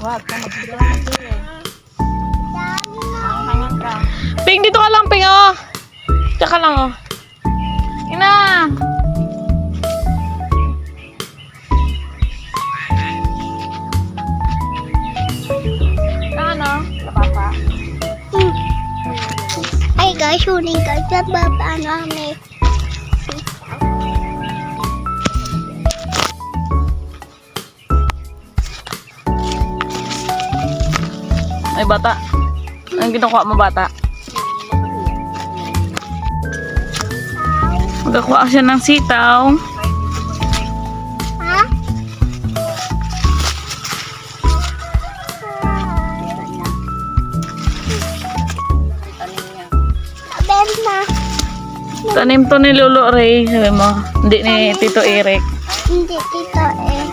Wag ka magdito eh. Hangan ka. Ping, dito ka lang, Ping, oh. Tsaka lang, oh. Ina. Ano? Lapapa. Ay guys, huling guys, bababa namin. Ay, bata. Anong ginakuha mo, bata? Magkakuha siya ng sitaw. Ha? Abel na. Tanim to ni Lolo Ray. Sabi mo, hindi ni Tito Eric. Hindi dito eh.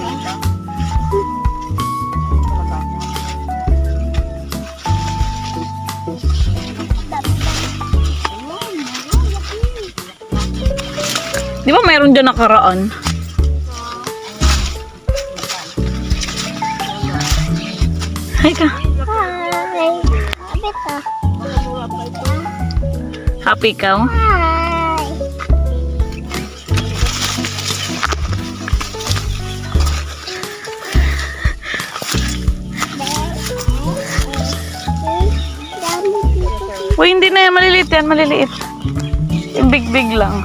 Di ba mayroon dyan nakaraan? Hi ka. Hi. Abel ka. Happy ka? Oh? Hi. Dami dito. Uy, hindi na yan. Maliliit yan. Maliliit. Yung big-big lang.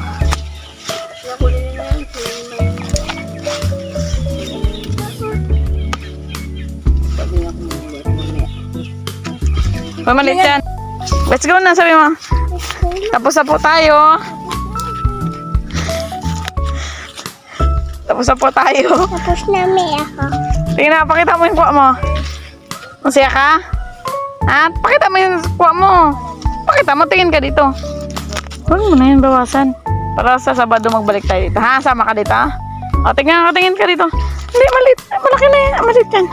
Uy, maliit yan. Let's go na, sabi mo. Tapos na po tayo. Tapos na po tayo. Tapos na may ako. Tingnan, pakita mo yung kuha mo. Masaya ka? Ha? Pakita mo yung kuha mo. Pakita mo, tingin ka dito. Huwag mo na yun bawasan. Para sa Sabado magbalik tayo dito. Ha? Sama ka dito, ha? O, tingnan ka, tingin ka dito. Hindi, malit. Malaki na yan. Malit yan.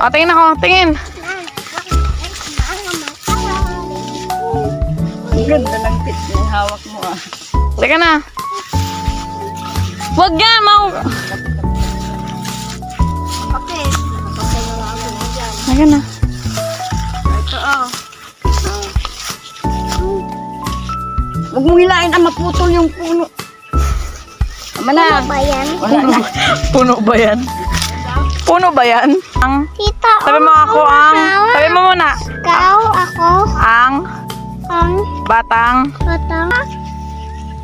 O, tingin ako. Tingin. Ang ganda ng pit na hawak mo ah. Teka na. Huwag yan, Okay. Teka na. Ito oh. Huwag mong hilain ang maputol yung puno. Tama na. Ano ba yan? Wala na. Puno ba yan? Puno ba yan? Ang... Tita, Sabi mo ako ang... Sabi mo muna. Ikaw, ako, Ang... ang Batang... batang.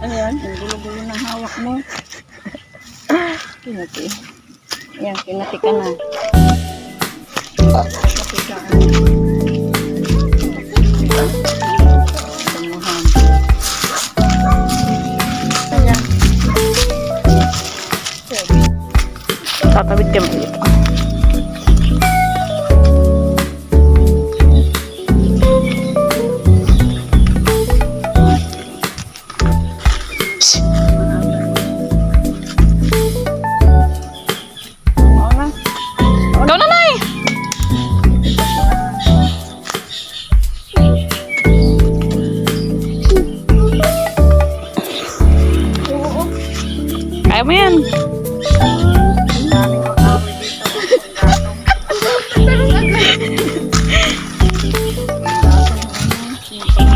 Ano yan? Ang gulo-gulo ng hawak mo. Kinati. Ayan, kinati ka na. Kinati ka na. Tumuhan. Ayan. Tatawid kami dito. Ikaw na, Nay! Kaya mo yan.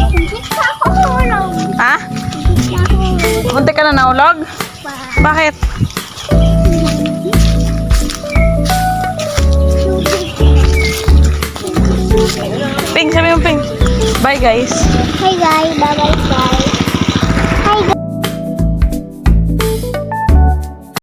Hindi pa ako hulog. Ha? Hindi pa ako hulog. Munti ka na naulog? Bakit? Ping, sabi mo, Ping. Bye, guys. Hey guys, bye bye guys.